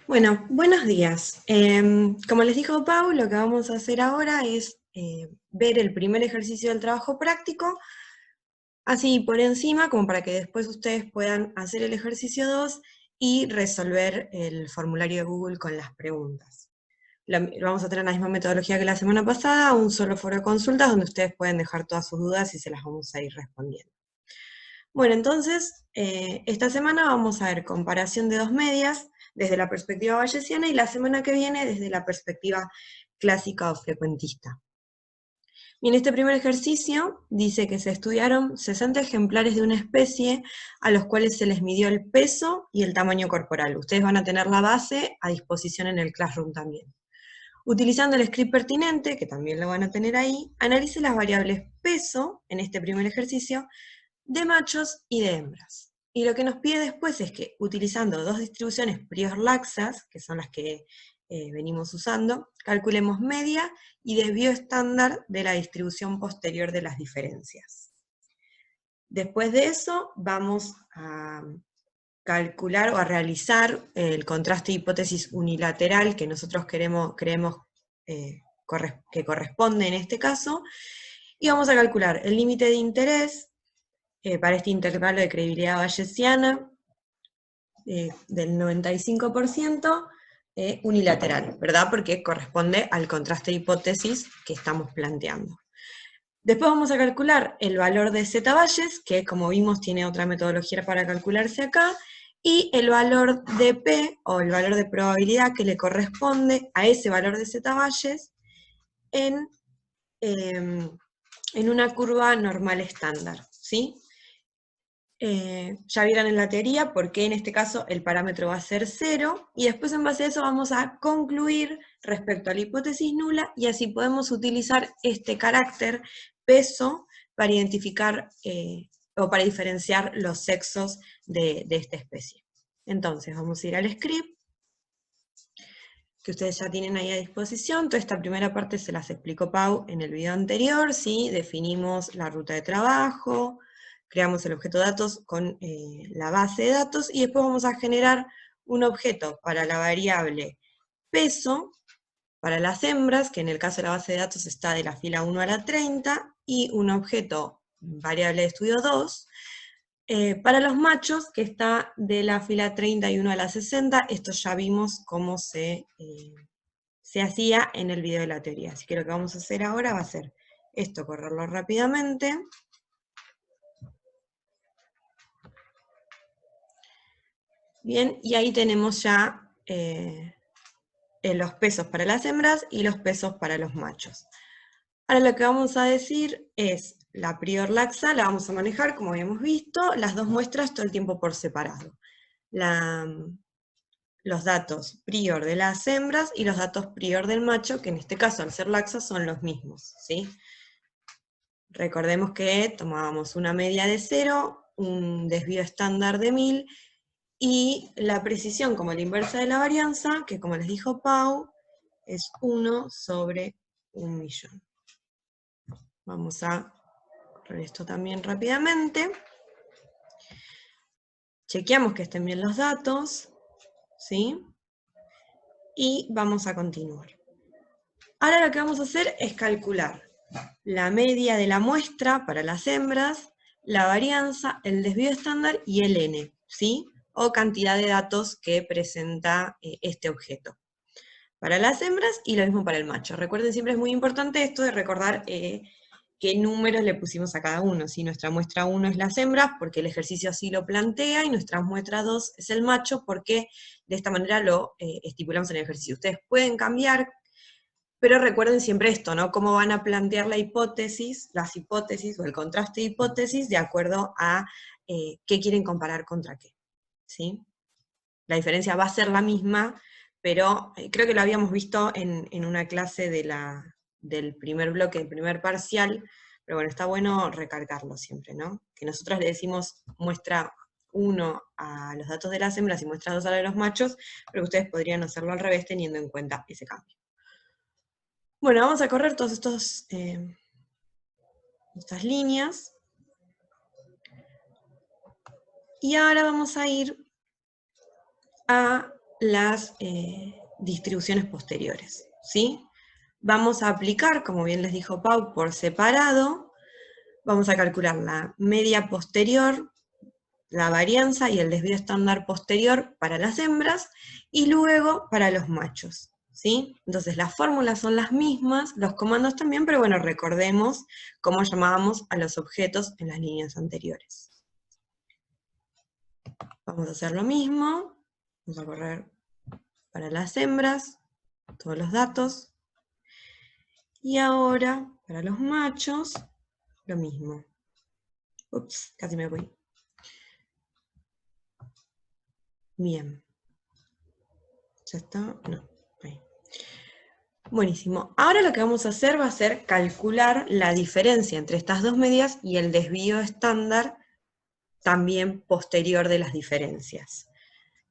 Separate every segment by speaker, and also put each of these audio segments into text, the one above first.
Speaker 1: Bueno, buenos días. Como les dijo Pau, lo que vamos a hacer ahora es ver el primer ejercicio del trabajo práctico, así por encima, como para que después ustedes puedan hacer el ejercicio 2 y resolver el formulario de Google con las preguntas. Lo vamos a tener la misma metodología que la semana pasada, un solo foro de consultas donde ustedes pueden dejar todas sus dudas y se las vamos a ir respondiendo. Bueno, entonces, esta semana vamos a ver comparación de dos medias desde la perspectiva bayesiana y la semana que viene desde la perspectiva clásica o frecuentista. Bien, este primer ejercicio dice que se estudiaron 60 ejemplares de una especie a los cuales se les midió el peso y el tamaño corporal. Ustedes van a tener la base a disposición en el Classroom también. Utilizando el script pertinente, que también lo van a tener ahí, analice las variables peso, en este primer ejercicio, de machos y de hembras. Y lo que nos pide después es que, utilizando dos distribuciones prior-laxas, que son las que venimos usando, calculemos media y desvío estándar de la distribución posterior de las diferencias. Después de eso, vamos a calcular o a realizar el contraste de hipótesis unilateral que nosotros creemos que corresponde en este caso, y vamos a calcular el límite de interés para este intervalo de credibilidad bayesiana del 95% unilateral, ¿verdad? Porque corresponde al contraste de hipótesis que estamos planteando. Después vamos a calcular el valor de Z Bayes, que como vimos tiene otra metodología para calcularse acá, y el valor de P, o el valor de probabilidad que le corresponde a ese valor de Z Bayes en una curva normal estándar, ¿sí? Ya vieron en la teoría por qué en este caso el parámetro va a ser 0, y después en base a eso vamos a concluir respecto a la hipótesis nula, y así podemos utilizar este carácter peso para identificar o para diferenciar los sexos de esta especie. Entonces vamos a ir al script, que ustedes ya tienen ahí a disposición. Toda esta primera parte se las explicó Pau en el video anterior, ¿sí? Definimos la ruta de trabajo, creamos el objeto datos con la base de datos, y después vamos a generar un objeto para la variable peso, para las hembras, que en el caso de la base de datos está de la fila 1 a la 30, y un objeto variable de estudio 2, para los machos, que está de la fila 31 a la 60, esto ya vimos cómo se hacía en el video de la teoría. Así que lo que vamos a hacer ahora va a ser esto, correrlo rápidamente. Bien, y ahí tenemos ya los pesos para las hembras y los pesos para los machos. Ahora lo que vamos a decir es, la prior laxa la vamos a manejar, como habíamos visto, las dos muestras todo el tiempo por separado. Los datos prior de las hembras y los datos prior del macho, que en este caso al ser laxas son los mismos, ¿sí? Recordemos que tomábamos una media de 0, un desvío estándar de 1000, y la precisión como la inversa de la varianza, que como les dijo Pau, es 1 sobre 1.000.000. Vamos a correr esto también rápidamente. Chequeamos que estén bien los datos, ¿sí? Y vamos a continuar. Ahora lo que vamos a hacer es calcular la media de la muestra para las hembras, la varianza, el desvío estándar y el n, ¿sí? O cantidad de datos que presenta este objeto. Para las hembras y lo mismo para el macho. Recuerden, siempre es muy importante esto de recordar qué números le pusimos a cada uno. ¿Sí? Nuestra muestra 1 es las hembras, porque el ejercicio así lo plantea, y nuestra muestra 2 es el macho, porque de esta manera lo estipulamos en el ejercicio. Ustedes pueden cambiar, pero recuerden siempre esto, ¿no? Cómo van a plantear la hipótesis, las hipótesis o el contraste de hipótesis de acuerdo a qué quieren comparar contra qué, ¿sí? La diferencia va a ser la misma, pero creo que lo habíamos visto en una clase del primer bloque, del primer parcial, pero bueno, está bueno recalcarlo siempre, ¿no? Que nosotros le decimos muestra 1 a los datos de las hembras y muestra 2 a los de los machos, pero ustedes podrían hacerlo al revés teniendo en cuenta ese cambio. Bueno, vamos a correr todas estas líneas. Y ahora vamos a ir a las distribuciones posteriores, ¿sí? Vamos a aplicar, como bien les dijo Pau, por separado. Vamos a calcular la media posterior, la varianza y el desvío estándar posterior para las hembras, y luego para los machos, ¿sí? Entonces las fórmulas son las mismas, los comandos también, pero bueno, recordemos cómo llamábamos a los objetos en las líneas anteriores. Vamos a hacer lo mismo, vamos a correr para las hembras, todos los datos, y ahora para los machos, lo mismo. Ups, casi me voy. Bien. ¿Ya está? No. Ahí. Buenísimo. Ahora lo que vamos a hacer va a ser calcular la diferencia entre estas dos medias y el desvío estándar también posterior de las diferencias.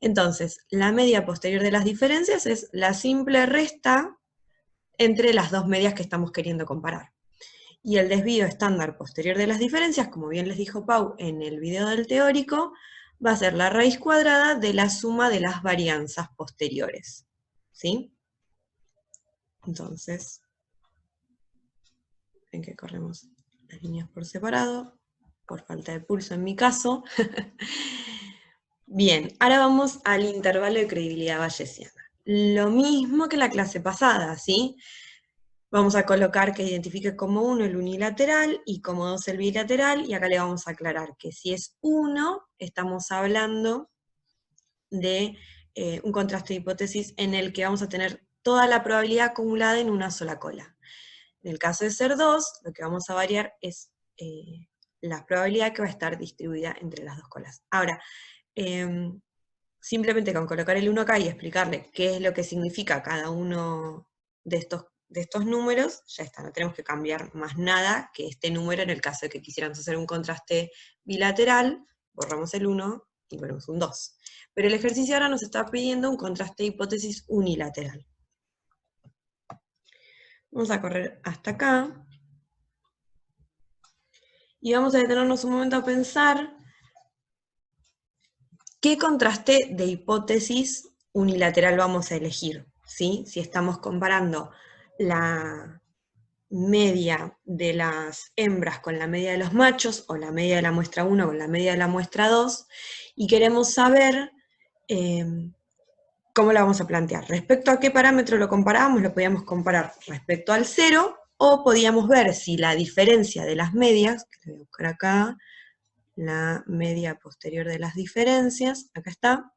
Speaker 1: Entonces, la media posterior de las diferencias es la simple resta entre las dos medias que estamos queriendo comparar. Y el desvío estándar posterior de las diferencias, como bien les dijo Pau en el video del teórico, va a ser la raíz cuadrada de la suma de las varianzas posteriores. ¿Sí? Entonces, en que corremos las líneas por separado, por falta de pulso en mi caso. Bien, ahora vamos al intervalo de credibilidad bayesiana. Lo mismo que la clase pasada, ¿sí? Vamos a colocar que identifique como 1 el unilateral y como 2 el bilateral, y acá le vamos a aclarar que si es 1, estamos hablando de un contraste de hipótesis en el que vamos a tener toda la probabilidad acumulada en una sola cola. En el caso de ser 2, lo que vamos a variar es la probabilidad que va a estar distribuida entre las dos colas. Ahora, simplemente con colocar el 1 acá y explicarle qué es lo que significa cada uno de estos números, ya está, no tenemos que cambiar más nada que este número en el caso de que quisiéramos hacer un contraste bilateral, borramos el 1 y ponemos un 2. Pero el ejercicio ahora nos está pidiendo un contraste de hipótesis unilateral. Vamos a correr hasta acá. Y vamos a detenernos un momento a pensar qué contraste de hipótesis unilateral vamos a elegir, ¿sí? Si estamos comparando la media de las hembras con la media de los machos, o la media de la muestra 1 con la media de la muestra 2, y queremos saber cómo la vamos a plantear. Respecto a qué parámetro lo comparábamos, lo podíamos comparar respecto al 0, o podíamos ver si la diferencia de las medias, que voy a buscar acá, la media posterior de las diferencias, acá está,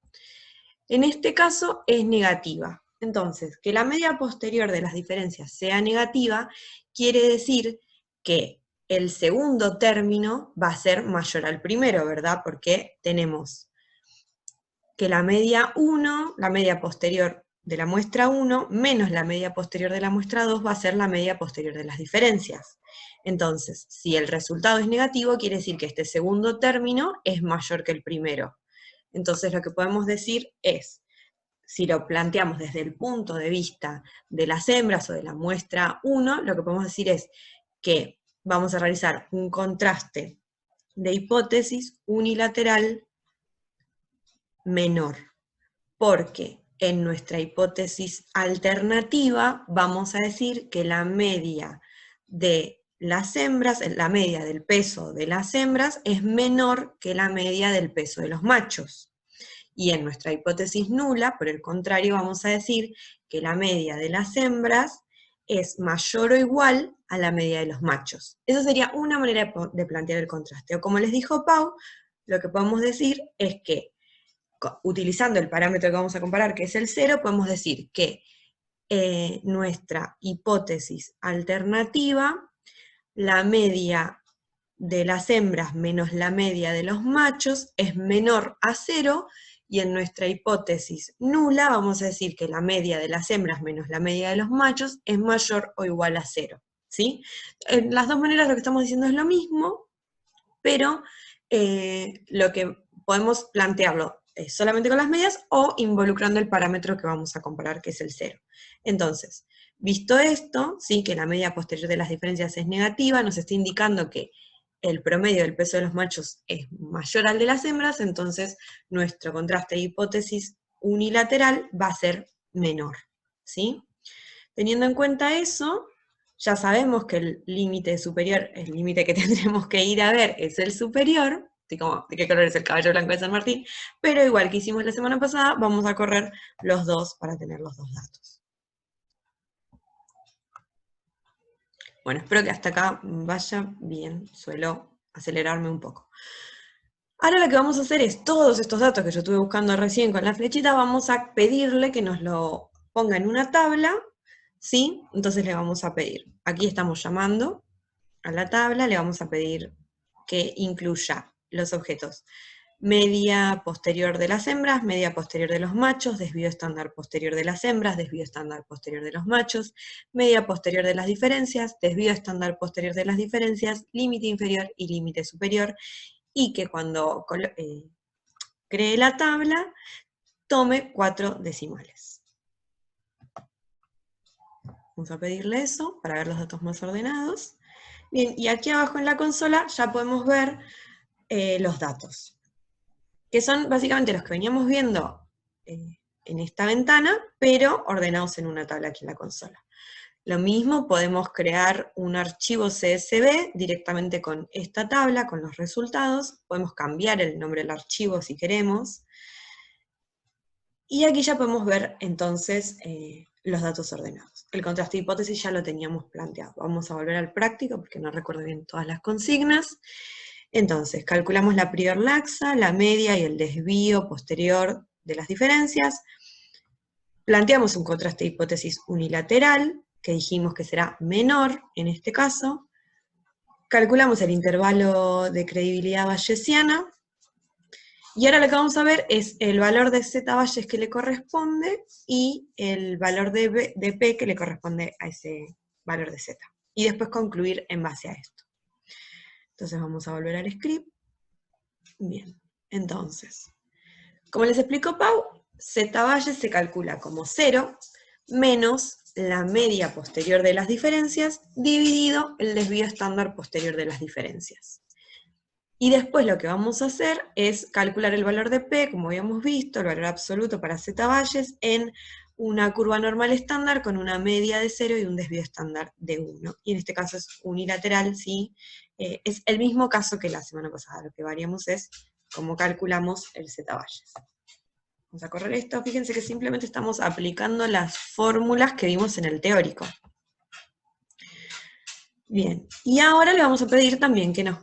Speaker 1: en este caso es negativa. Entonces, que la media posterior de las diferencias sea negativa, quiere decir que el segundo término va a ser mayor al primero, ¿verdad? Porque tenemos que la media 1, la media posterior de la muestra 1, menos la media posterior de la muestra 2, va a ser la media posterior de las diferencias. Entonces, si el resultado es negativo, quiere decir que este segundo término es mayor que el primero. Entonces, lo que podemos decir es, si lo planteamos desde el punto de vista de las hembras o de la muestra 1, lo que podemos decir es que vamos a realizar un contraste de hipótesis unilateral menor, porque en nuestra hipótesis alternativa vamos a decir que la media de las hembras, la media del peso de las hembras es menor que la media del peso de los machos. Y en nuestra hipótesis nula, por el contrario, vamos a decir que la media de las hembras es mayor o igual a la media de los machos. Esa sería una manera de plantear el contraste. O como les dijo Pau, lo que podemos decir es que, utilizando el parámetro que vamos a comparar, que es el 0, podemos decir que nuestra hipótesis alternativa, la media de las hembras menos la media de los machos es menor a 0, y en nuestra hipótesis nula vamos a decir que la media de las hembras menos la media de los machos es mayor o igual a 0. ¿Sí? En las dos maneras lo que estamos diciendo es lo mismo, pero lo que podemos plantearlo solamente con las medias o involucrando el parámetro que vamos a comparar, que es el 0. Entonces, visto esto, ¿sí? Que la media posterior de las diferencias es negativa, nos está indicando que el promedio del peso de los machos es mayor al de las hembras, entonces nuestro contraste de hipótesis unilateral va a ser menor, ¿sí? Teniendo en cuenta eso, ya sabemos que el límite superior, el límite que tendremos que ir a ver es el superior, así como de qué color es el caballo blanco de San Martín, pero igual que hicimos la semana pasada, vamos a correr los dos para tener los dos datos. Bueno, espero que hasta acá vaya bien, suelo acelerarme un poco. Ahora lo que vamos a hacer es, todos estos datos que yo estuve buscando recién con la flechita, vamos a pedirle que nos lo ponga en una tabla, ¿sí? Entonces le vamos a pedir, aquí estamos llamando a la tabla, le vamos a pedir que incluya los objetos media posterior de las hembras, media posterior de los machos, desvío estándar posterior de las hembras, desvío estándar posterior de los machos, media posterior de las diferencias, desvío estándar posterior de las diferencias, límite inferior y límite superior, y que cuando cree la tabla, tome 4 decimales. Vamos a pedirle eso para ver los datos más ordenados. Bien, y aquí abajo en la consola ya podemos ver los datos, que son básicamente los que veníamos viendo en esta ventana, pero ordenados en una tabla aquí en la consola. Lo mismo, podemos crear un archivo CSV directamente con esta tabla, con los resultados, podemos cambiar el nombre del archivo si queremos, y aquí ya podemos ver entonces los datos ordenados. El contraste de hipótesis ya lo teníamos planteado. Vamos a volver al práctico porque no recuerdo bien todas las consignas. Entonces, calculamos la prior laxa, la media y el desvío posterior de las diferencias. Planteamos un contraste de hipótesis unilateral, que dijimos que será menor en este caso. Calculamos el intervalo de credibilidad bayesiana. Y ahora lo que vamos a ver es el valor de Z Bayes que le corresponde y el valor de P que le corresponde a ese valor de Z. Y después concluir en base a esto. Entonces vamos a volver al script. Bien, entonces, como les explicó Pau, Z Bayes se calcula como 0 menos la media posterior de las diferencias dividido el desvío estándar posterior de las diferencias. Y después lo que vamos a hacer es calcular el valor de P, como habíamos visto, el valor absoluto para Z Bayes, en una curva normal estándar con una media de 0 y un desvío estándar de 1. Y en este caso es unilateral, ¿sí? Es el mismo caso que la semana pasada. Lo que variamos es cómo calculamos el Z Bayes. Vamos a correr esto. Fíjense que simplemente estamos aplicando las fórmulas que vimos en el teórico. Bien, y ahora le vamos a pedir también que nos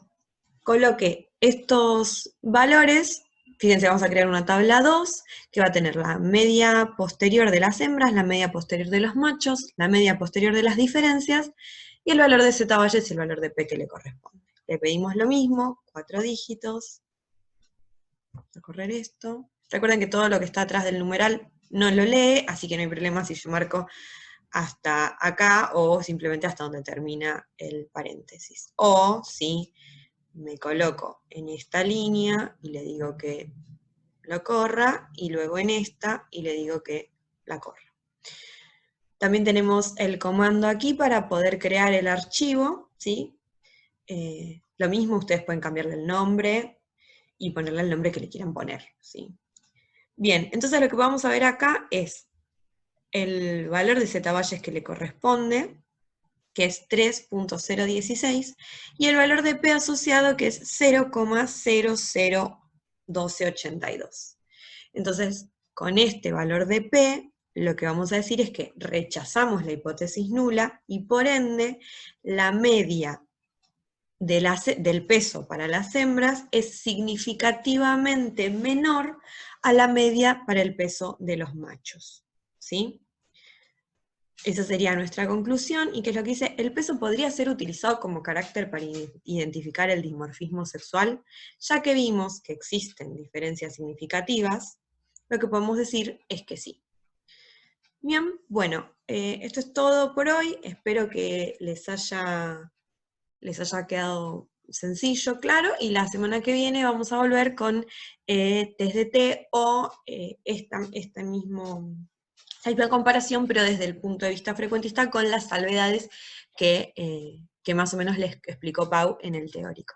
Speaker 1: coloque estos valores. Fíjense, vamos a crear una tabla 2, que va a tener la media posterior de las hembras, la media posterior de los machos, la media posterior de las diferencias, y el valor de Z Bayes y el valor de P que le corresponde. Le pedimos lo mismo, 4 dígitos. Vamos a correr esto. Recuerden que todo lo que está atrás del numeral no lo lee, así que no hay problema si yo marco hasta acá, o simplemente hasta donde termina el paréntesis. O si me coloco en esta línea y le digo que lo corra, y luego en esta y le digo que la corra. También tenemos el comando aquí para poder crear el archivo, ¿sí? Lo mismo, ustedes pueden cambiarle el nombre y ponerle el nombre que le quieran poner, ¿sí? Bien, entonces lo que vamos a ver acá es el valor de Z Bayes que le corresponde, que es 3.016, y el valor de P asociado, que es 0,001282. Entonces, con este valor de P, lo que vamos a decir es que rechazamos la hipótesis nula, y por ende, la media del peso para las hembras es significativamente menor a la media para el peso de los machos, ¿sí? Esa sería nuestra conclusión, y que es lo que dice: el peso podría ser utilizado como carácter para identificar el dimorfismo sexual, ya que vimos que existen diferencias significativas. Lo que podemos decir es que sí. Bien, bueno, esto es todo por hoy. Espero que les haya quedado sencillo, claro, y la semana que viene vamos a volver con test de T o esta misma comparación, pero desde el punto de vista frecuentista, con las salvedades que más o menos les explicó Pau en el teórico.